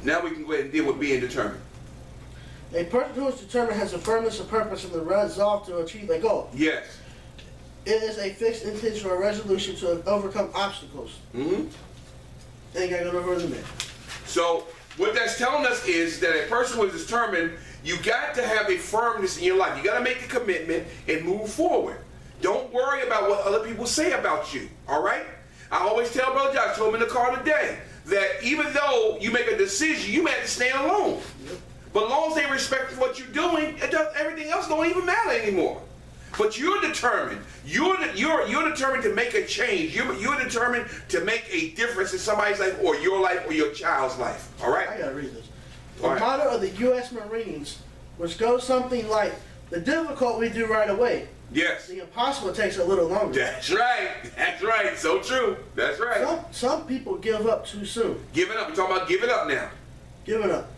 Now we can go ahead and deal with being determined. A person who is determined has a firmness of purpose and the resolve to achieve a goal. Yes. It is a fixed intention or resolution to overcome obstacles. Mm-hmm. Ain't got to go further than that. So what that's telling us is that a person who is determined, you got to have a firmness in your life. You got to make a commitment and move forward. Don't worry about what other people say about you. All right? I always tell Brother Josh, I told him in the car today, that even though you make a decision, you may have to stand alone. Yep. But as long as they respect what you're doing, everything else don't even matter anymore. But you're determined. You're determined to make a change. You're determined to make a difference in somebody's life or your life or your child's life. All right? I gotta read this. The motto of the U.S. Marines, which goes something like, the difficult we do right away. Yes. The impossible takes a little longer. That's right. That's right. So true. That's right. Some people give up too soon. Giving up. We're talking about giving up now. Giving up.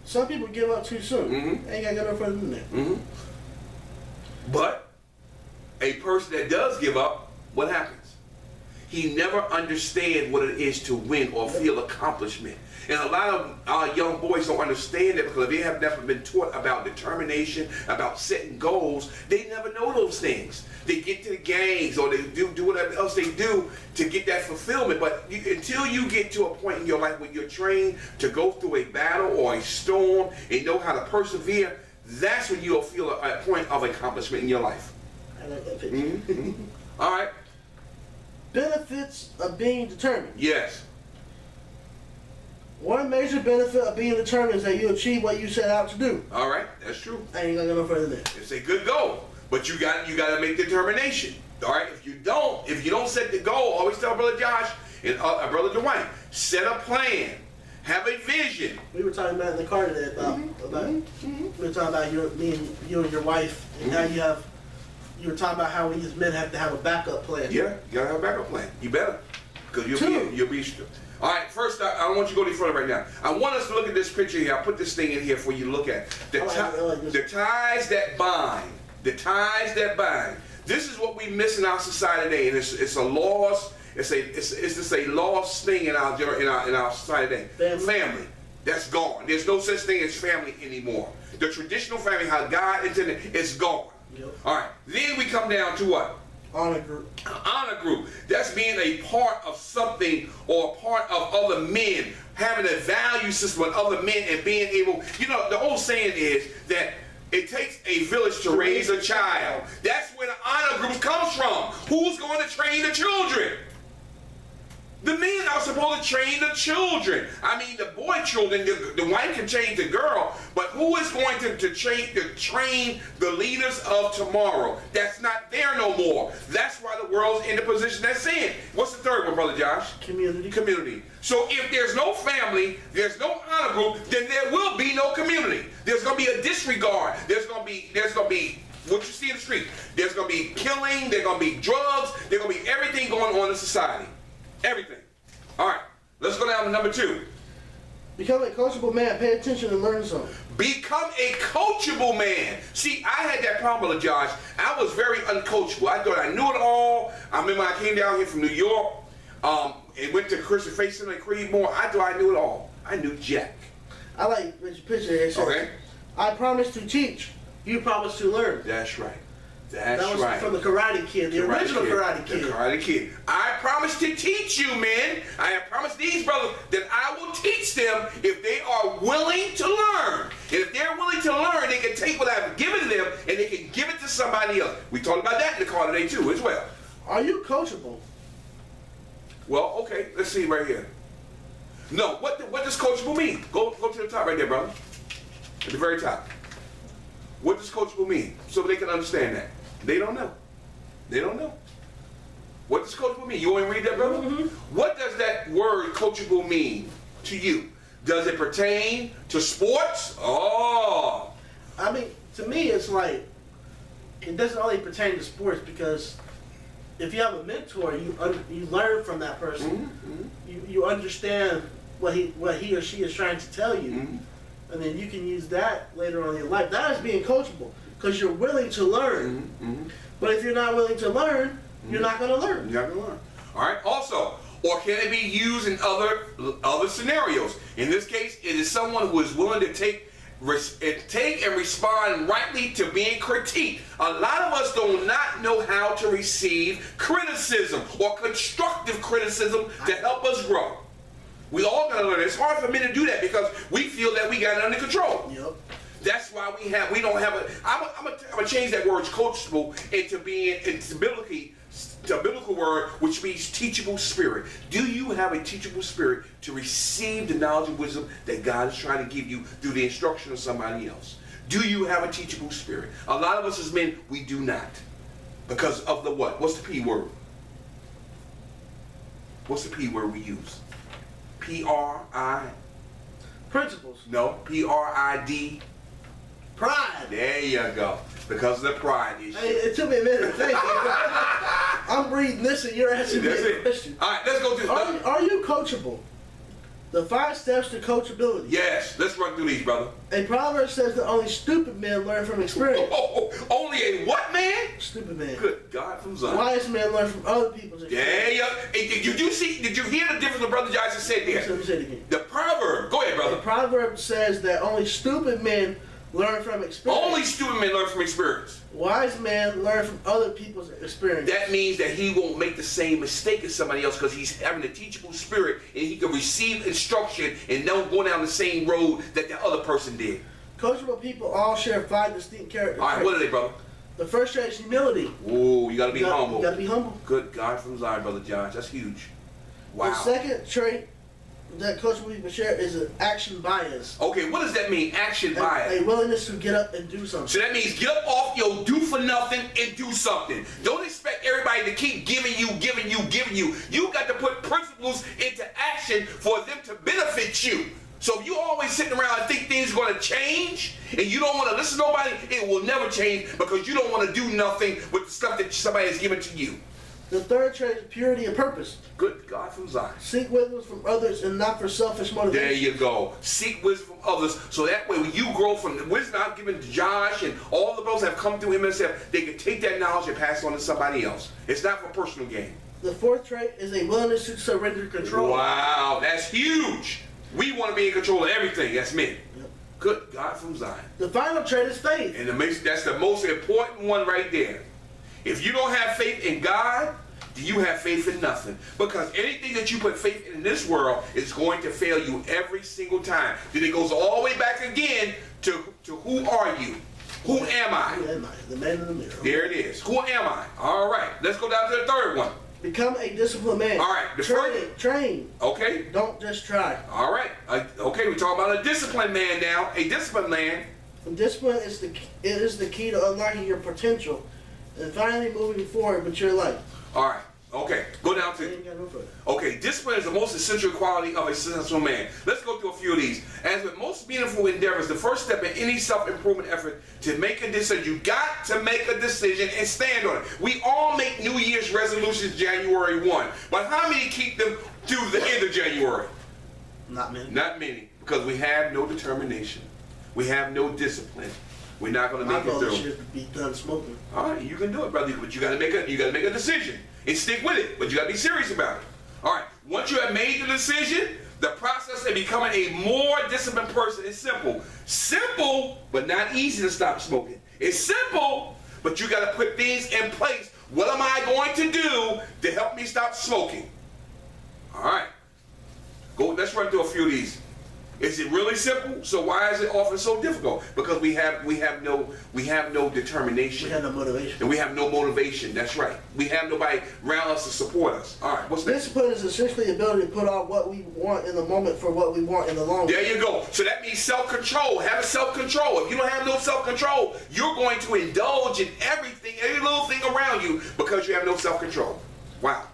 Some people give up too soon. Mm-hmm. Ain't gotta go no further than that. Mm-hmm. But a person that does give up, what happens? He never understands what it is to win or feel accomplishment. And a lot of our young boys don't understand that because they have never been taught about determination, about setting goals. They never know those things. They get to the gangs or they do whatever else they do to get that fulfillment. But until you get to a point in your life where you're trained to go through a battle or a storm and know how to persevere, that's when you'll feel a point of accomplishment in your life. I like that picture. Mm-hmm. All right. Benefits of being determined. Yes. One major benefit of being determined is that you achieve what you set out to do. All right, that's true. I ain't gonna go no further than that. It's a good goal, but you got to make determination. All right, if you don't set the goal, always tell Brother Josh and Brother Dwight, set a plan, have a vision. We were talking about in the car today about we were talking about you and your wife and how you were talking about how we as men have to have a backup plan. Yeah, you gotta have a backup plan. You better, because you'll be. All right, first, I don't want you to go any further right now. I want us to look at this picture here. I'll put this thing in here for you to look at. The ties that bind. The ties that bind. This is what we miss in our society today, and it's a lost. It's just a lost thing in our society today. Family. That's gone. There's no such thing as family anymore. The traditional family, how God intended, is gone. Yep. All right. Then we come down to what? Honor group. Honor group. That's being a part of something or a part of other men, having a value system with other men and being able, the old saying is that it takes a village to raise a child. That's where the honor group comes from. Who's going to train the children? The men are supposed to train the children. I mean, the boy children, the wife can change the girl, but who is going to train the leaders of tomorrow? That's not there no more. That's why the world's in the position that's in. What's the third one, Brother Josh? Community. Community. So if there's no family, there's no honor group, then there will be no community. There's going to be a disregard. There's going to be what you see in the street. There's going to be killing. There's going to be drugs. There's going to be everything going on in society. Everything. All right, let's go down to number 2. Become a coachable man. Pay attention and learn something. Become a coachable man. See, I had that problem, Brother Josh. I was very uncoachable. I thought I knew it all. I remember I came down here from New York and went to Christian Faith Center in Creedmoor. I thought I knew it all. I knew Jack. I like this picture here. It says, okay. I promise to teach. You promise to learn. That's right. That was from the Karate Kid, the original Karate Kid. The Karate Kid. I promise to teach you, men. I have promised these brothers that I will teach them if they are willing to learn. And if they're willing to learn, they can take what I've given to them and they can give it to somebody else. We talked about that in the car today too, as well. Are you coachable? Well, okay, let's see right here. No, what does coachable mean? Go to the top right there, brother. At the very top. What does coachable mean? So they can understand that. They don't know. They don't know. What does coachable mean? You want to read that, brother? Mm-hmm. What does that word coachable mean to you? Does it pertain to sports? Oh. I mean, to me, it's like, it doesn't only pertain to sports because if you have a mentor, you learn from that person. Mm-hmm. You understand what he or she is trying to tell you. Mm-hmm. And then you can use that later on in your life. That is being coachable because you're willing to learn. Mm-hmm. But if you're not willing to learn, you're not going to learn. You're not going to learn. All right. Also, or can it be used in other scenarios? In this case, it is someone who is willing to take and respond rightly to being critiqued. A lot of us do not know how to receive criticism or constructive criticism to help us grow. We all gotta learn. It's hard for men to do that because we feel that we got it under control. Yep. That's why we don't have a. I'm gonna change that word coachable into biblical word, which means teachable spirit. Do you have a teachable spirit to receive the knowledge and wisdom that God is trying to give you through the instruction of somebody else? Do you have a teachable spirit? A lot of us as men, we do not. Because of the what? What's the P word? What's the P word we use? P-R-I? Principles. No, P-R-I-D. Pride. There you go. Because of the pride issue. Hey, it took me a minute to think. I'm reading this and you're asking me a question. All right, let's go through. Are you coachable? The 5 steps to coachability. Yes, let's run through these, brother. A proverb says that only stupid men learn from experience. Only a what man? Stupid man. Good God from Zion. Wise men learn from other people's experience. Yeah, yeah. Hey, did you hear the difference what Brother Joshua said there? Let me say it again. The proverb. Go ahead, brother. The proverb says that only stupid men learn from experience. Only stupid men learn from experience. Wise men learn from other people's experience. That means that he won't make the same mistake as somebody else because he's having a teachable spirit and he can receive instruction and don't go down the same road that the other person did. Coachable people all share 5 distinct character All right, traits. what are they, brother? The first trait is humility. Ooh, you got to be humble. You got to be humble. Good God from Zion, Brother Josh. That's huge. Wow. The second trait that coachable people share is an action bias. Okay, what does that mean, action bias? A willingness to get up and do something. So that means get up off your do for nothing and do something. Don't expect everybody to keep giving you. You got to put principles into action for them to benefit you. So if you always sitting around and think things are going to change and you don't want to listen to nobody, it will never change because you don't want to do nothing with the stuff that somebody has given to you. The third trait is purity of purpose. Good God from Zion. Seek wisdom from others and not for selfish motivation. There you go. Seek wisdom from others so that way when you grow from the wisdom I've given to Josh and all the brothers that have come through him and said, they can take that knowledge and pass it on to somebody else. It's not for personal gain. The fourth trait is a willingness to surrender control. Wow, that's huge. We want to be in control of everything. That's me. Yep. Good God from Zion. The final trait is faith. And that's the most important one right there. If you don't have faith in God, do you have faith in nothing? Because anything that you put faith in this world is going to fail you every single time. Then it goes all the way back again to who are you? Who am I? Who am I? The man in the mirror. There it is. Who am I? All right. Let's go down to the third one. Become a disciplined man. All right. Train. Okay. Don't just try. All right. Okay, we're talking about a disciplined man now. A disciplined man. And discipline is the key to unlocking your potential and finally moving forward with your life. All right. Okay. Go down to. Okay. Discipline is the most essential quality of a successful man. Let's go through a few of these. As with most meaningful endeavors, the first step in any self-improvement effort to make a decision, you got to make a decision and stand on it. We all make New Year's resolutions January 1, but how many keep them through the end of January? Not many. Not many, because we have no determination. We have no discipline. We're not going to make it through. My goal should be done smoking. All right, you can do it, brother, but you got to make a decision and stick with it. But you got to be serious about it. All right, once you have made the decision, the process of becoming a more disciplined person is simple. Simple, but not easy to stop smoking. It's simple, but you got to put things in place. What am I going to do to help me stop smoking? All right, let's run through a few of these. Is it really simple? So why is it often so difficult? Because we have no determination. We have no motivation. And we have no motivation. That's right. We have nobody around us to support us. All right. What's next? Discipline is essentially the ability to put out what we want in the moment for what we want in the long run. There you go. So that means self-control. Have self-control. If you don't have no self-control, you're going to indulge in everything, every little thing around you because you have no self-control. Wow.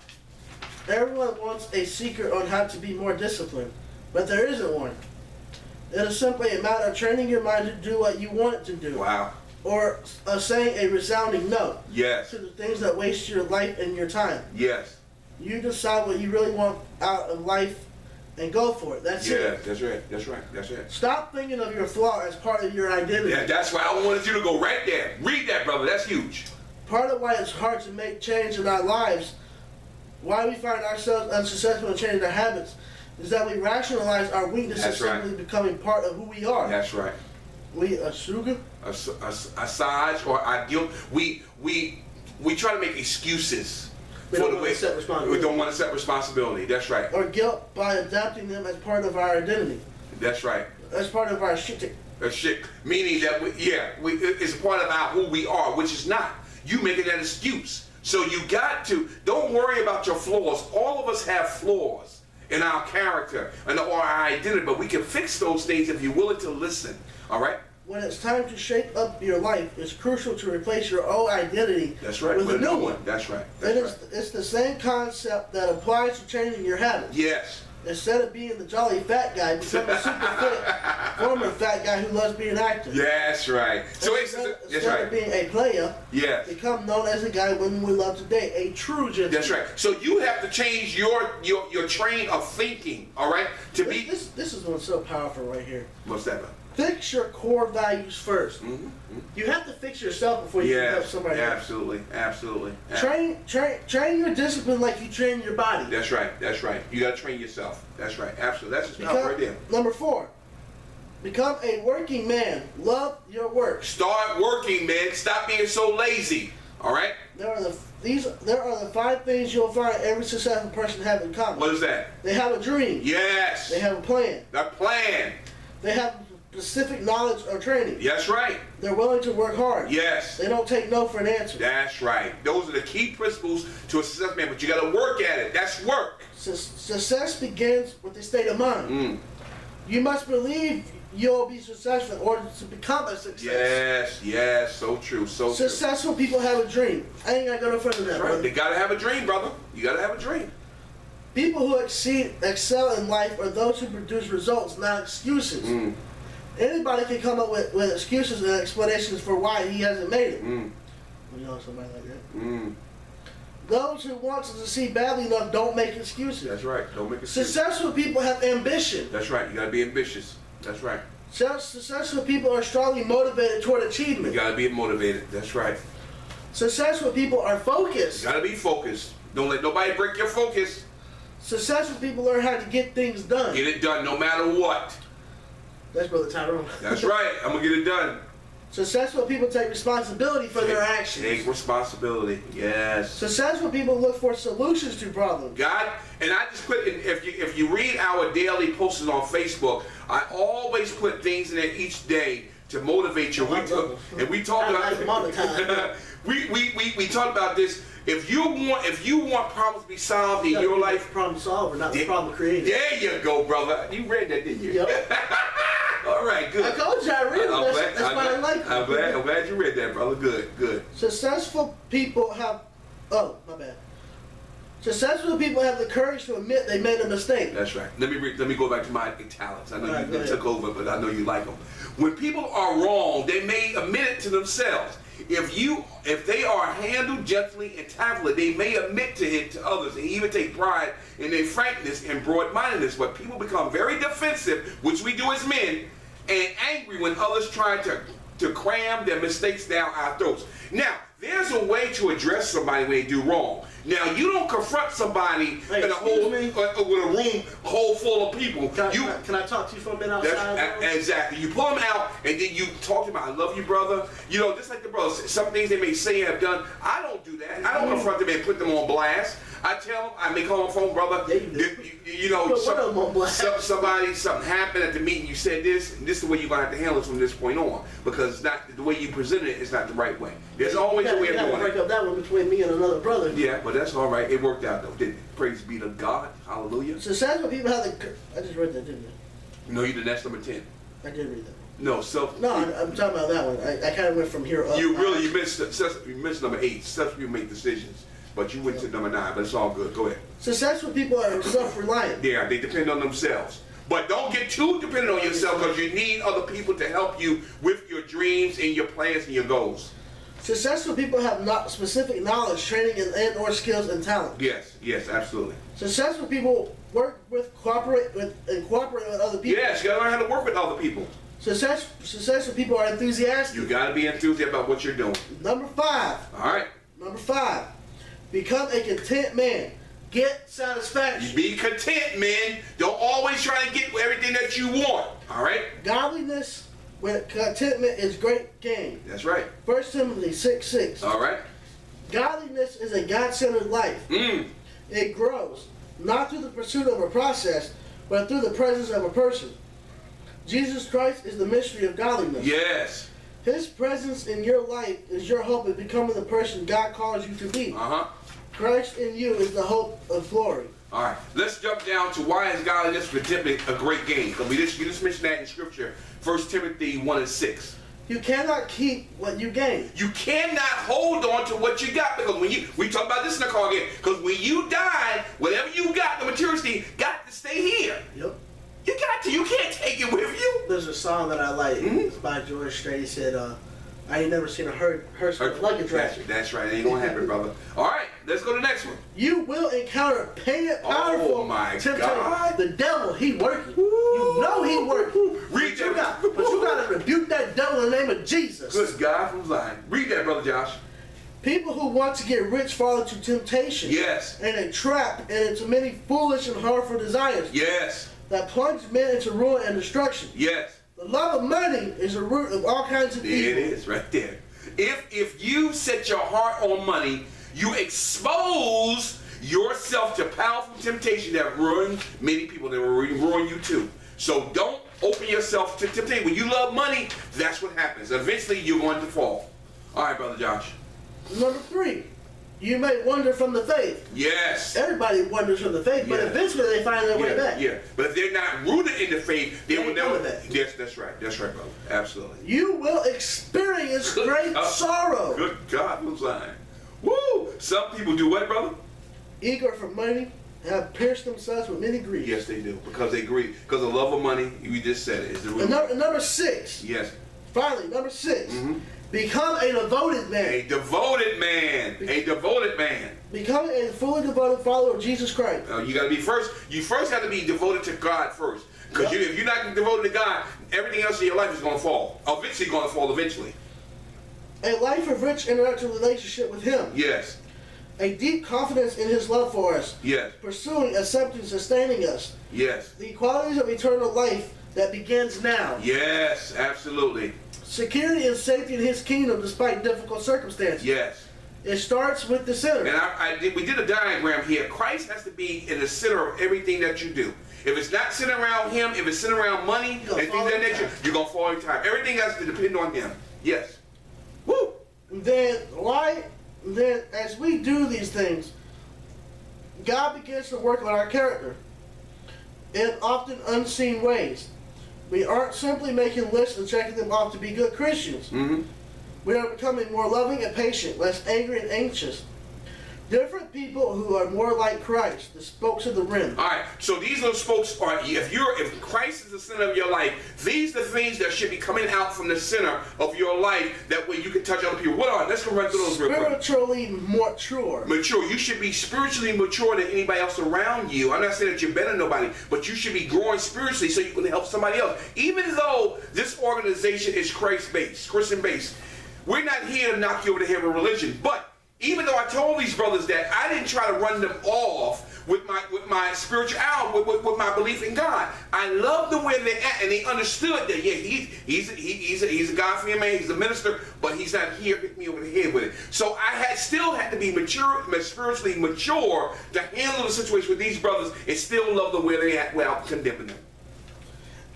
Everyone wants a secret on how to be more disciplined, but there isn't one. It is simply a matter of training your mind to do what you want it to do. Wow. Or saying a resounding no. Yes. To the things that waste your life and your time. Yes. You decide what you really want out of life and go for it. That's it. Yeah, that's right. That's right. That's right. Stop thinking of your flaw as part of your identity. Yeah, that's why I wanted you to go right there. Read that, brother. That's huge. Part of why it's hard to make change in our lives why we find ourselves unsuccessful in changing our habits is that we rationalize our weakness as simply becoming part of who we are. That's right. We a sugar, assuage or our guilt. We try to make excuses for the way we don't want to set responsibility. That's right. Or guilt by adapting them as part of our identity. That's right. As part of our shit. Meaning that it's a part of who we are, which is not. You making that excuse. So you got to, don't worry about your flaws. All of us have flaws in our character and our identity, but we can fix those things if you're willing to listen. All right? When it's time to shake up your life, it's crucial to replace your old identity with a new one. That's right. It's the same concept that applies to changing your habits. Yes. Instead of being the jolly fat guy, become a super fit, former fat guy who loves being active. That's right. So instead of being a player, become known as a guy women would love today, a true gentleman. That's right. So you have to change your train of thinking, all right? This is what's so powerful right here. What's that about? Fix your core values first. You have to fix yourself before you can help somebody else. Absolutely. Train your discipline like you train your body. That's right. You got to train yourself. That's right. Absolutely. That's just powerful right there. Number 4. Become a working man. Love your work. Start working, man. Stop being so lazy. All right? There are the 5 things you'll find every successful person have in common. What is that? They have a dream. Yes. They have a plan. A plan. They have specific knowledge or training. That's right. They're willing to work hard. Yes. They don't take no for an answer. That's right. Those are the key principles to a successful man, but you got to work at it. That's work. Success begins with a state of mind. You must believe you'll be successful in order to become a success. Yes. So true. Successful people have a dream. I ain't got to go no further than that. Right. They got to have a dream, brother. You got to have a dream. People who excel in life are those who produce results, not excuses. Anybody can come up with excuses and explanations for why he hasn't made it. You know somebody like that? Those who want to succeed badly enough don't make excuses. That's right. Don't make excuses. Successful people have ambition. That's right. You got to be ambitious. That's right. Successful people are strongly motivated toward achievement. You got to be motivated. That's right. Successful people are focused. You got to be focused. Don't let nobody break your focus. Successful people learn how to get things done. Get it done no matter what. That's Brother Tyrone. That's right. I'm going to get it done. Successful people take responsibility for their actions. Take responsibility. Yes. Successful people look for solutions to problems. God, and I just put in, if you read our daily posts on Facebook, I always put things in there each day to motivate you. We talk about we talk about this. If you want problems to be solved in your life, problem solver, not the problem creator. There you go, brother. You read that, didn't you? Yep. All right, good. I told you I read it. That's why I like it. I'm glad you read that, brother. Good. Successful people have. Oh, my bad. Successful people have the courage to admit they made a mistake. That's right. Let me go back to my talents. I know you took over, but I know you like them. When people are wrong, they may admit it to themselves. If they are handled gently and tactfully, they may admit to it to others and even take pride in their frankness and broad-mindedness. But people become very defensive, which we do as men, and angry when others try to cram their mistakes down our throats. Now, there's a way to address somebody when they do wrong. Now, you don't confront somebody in a with a room full of people. Can I talk to you for a minute outside? Exactly. You pull them out, and then you talk to them. I love you, brother. You know, just like the brothers. Some things they may say and have done. I don't do that. I don't confront them and put them on blast. I tell them, I may call on the phone, brother. You know, something happened at the meeting. You said this, and this is the way you're gonna have to handle it from this point on, because it's not the way you presented it is not the right way. There's always a way of doing it. Break up that one between me and another brother. Yeah, but that's all right. It worked out though, didn't it? Praise be to God. Hallelujah. Successful people have the. I just read that, didn't I? No, you did. That's number 10. I did read that. No, I'm talking about that one. I kind of went from here up. You missed number 8. Successful people make decisions. But you went to number 9, but it's all good. Go ahead. Successful people are self-reliant. Yeah, they depend on themselves. But don't get too dependent on yourself, because you need other people to help you with your dreams and your plans and your goals. People people have specific knowledge, training, and/or skills and talent. Yes, absolutely. Successful people work with, cooperate with other people. Yes, you gotta learn how to work with other people. Successful people are enthusiastic. You gotta be enthusiastic about what you're doing. Number 5. All right. Number 5. Become a content man. get satisfaction. You be content, man. Don't always try to get everything that you want. All right? Godliness with contentment is great gain. That's right. 1 Timothy 6:6. All right. Godliness is a God-centered life. It grows, not through the pursuit of a process, but through the presence of a person. Jesus Christ is the mystery of godliness. Yes. His presence in your life is your hope of becoming the person God calls you to be. Christ in you is the hope of glory. All right. Let's jump down to why is godliness for Timothy a great gain? Because you just mentioned that in Scripture. 1 Timothy 1:6. You cannot keep what you gain. You cannot hold on to what you got, because we talk about this in the car again, because when you die, whatever you got, the materialistic, got to stay here. Yep. You got to. You can't take it with you. There's a song that I like. It's by George Strait. He said, I ain't never seen a hearse with luggage rack. That's right. It ain't going to happen, brother. All right. Let's go to the next one. You will encounter powerful Oh, my temptation. God. The devil, he working. You know he working. Read that. But you got to rebuke that devil in the name of Jesus. Good God from Zion. Read that, Brother Josh. People who want to get rich fall into temptation. Yes. And a trap and into many foolish and harmful desires. Yes. That plunge men into ruin and destruction. Yes. The love of money is the root of all kinds of evil. It is right there. If you set your heart on money, you expose yourself to powerful temptation that ruin many people. That will ruin you too. So don't open yourself to temptation. When you love money, that's what happens. Eventually, you're going to fall. All right, Brother Josh. Number 3, you may wander from the faith. Yes. Everybody wanders from the faith, but eventually they find their way back. Yeah, but if they're not rooted in the faith, they will never. Yes, that's right. That's right, brother. Absolutely. You will experience great sorrow. Good God from Zion. Woo! Some people do what, brother? Eager for money, have pierced themselves with many griefs. Yes, they do. Because they greed. Because the love of money, we just said it, is the root. And number 6. Yes. Finally, number 6. Become a devoted man. A devoted man. A devoted man. Becoming a fully devoted follower of Jesus Christ. You got to be first. You first have to be devoted to God first. Because if you're not devoted to God, everything else in your life is going to fall. Eventually going to fall eventually. A life of rich intellectual relationship with Him. Yes. A deep confidence in His love for us. Yes. Pursuing, accepting, sustaining us. Yes. The qualities of eternal life that begins now. Yes, absolutely. Security and safety in His kingdom despite difficult circumstances. Yes. It starts with the sinner. And we did a diagram here. Christ has to be in the center of everything that you do. If it's not centered around Him, if it's centered around money and things of that nature, you're going to fall every time. Everything has to depend on Him. Yes. Woo! Then as we do these things, God begins to work on our character in often unseen ways. We aren't simply making lists and checking them off to be good Christians. We are becoming more loving and patient, less angry and anxious. Different people who are more like Christ, the spokes of the rim. All right, so these little spokes are, if Christ is the center of your life, these are the things that should be coming out from the center of your life. That way you can touch other people. What are? Let's go run through those real quick. Spiritually mature. Mature. You should be spiritually mature than anybody else around you. I'm not saying that you're better than nobody, but you should be growing spiritually so you can help somebody else. Even though this organization is Christ-based, Christian-based, we're not here to knock you over the head with religion, but even though I told these brothers that, I didn't try to run them off with my spirituality, with my belief in God. I love the way they're at, and they understood that, yeah, he's a God-fearing man, he's a minister, but he's not here to hit me over the head with it. So I still had to be spiritually mature to handle the situation with these brothers and still love the way they're at without condemning them.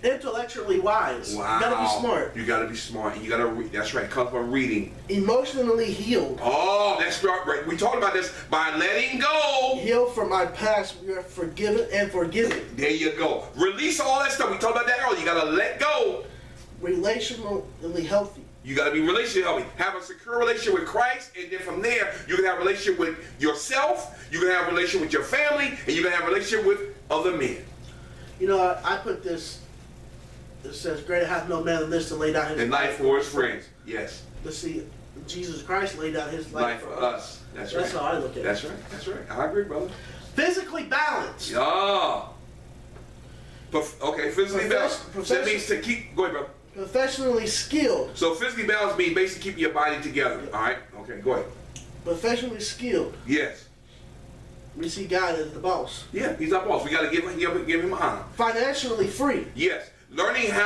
Intellectually wise. Wow. You gotta be smart. You gotta be smart. You gotta read. That's right. It comes from reading. Emotionally healed. Oh, that's right. We talked about this by letting go. Healed from my past. We are forgiven and forgiven. There you go. Release all that stuff. We talked about that earlier. You gotta let go. Relationally healthy. You gotta be relationally healthy. Have a secure relationship with Christ, and then from there, you can have a relationship with yourself. You can have a relationship with your family, and you can have a relationship with other men. You know, I put this. It says, "Greater hath no man than this to lay down his life for his friends." Yes. Let's see, Jesus Christ laid down His life for us. That's right. That's how I look at it. That's right. That's right. I agree, brother. Physically balanced. Yeah. Okay, physically balanced. That means to keep. Go ahead, brother. Professionally skilled. So physically balanced means basically keeping your body together. All right. Okay. Go ahead. Professionally skilled. Yes. We see God as the boss. Yeah, he's our boss. We got to give him honor. Financially free. Yes, learning how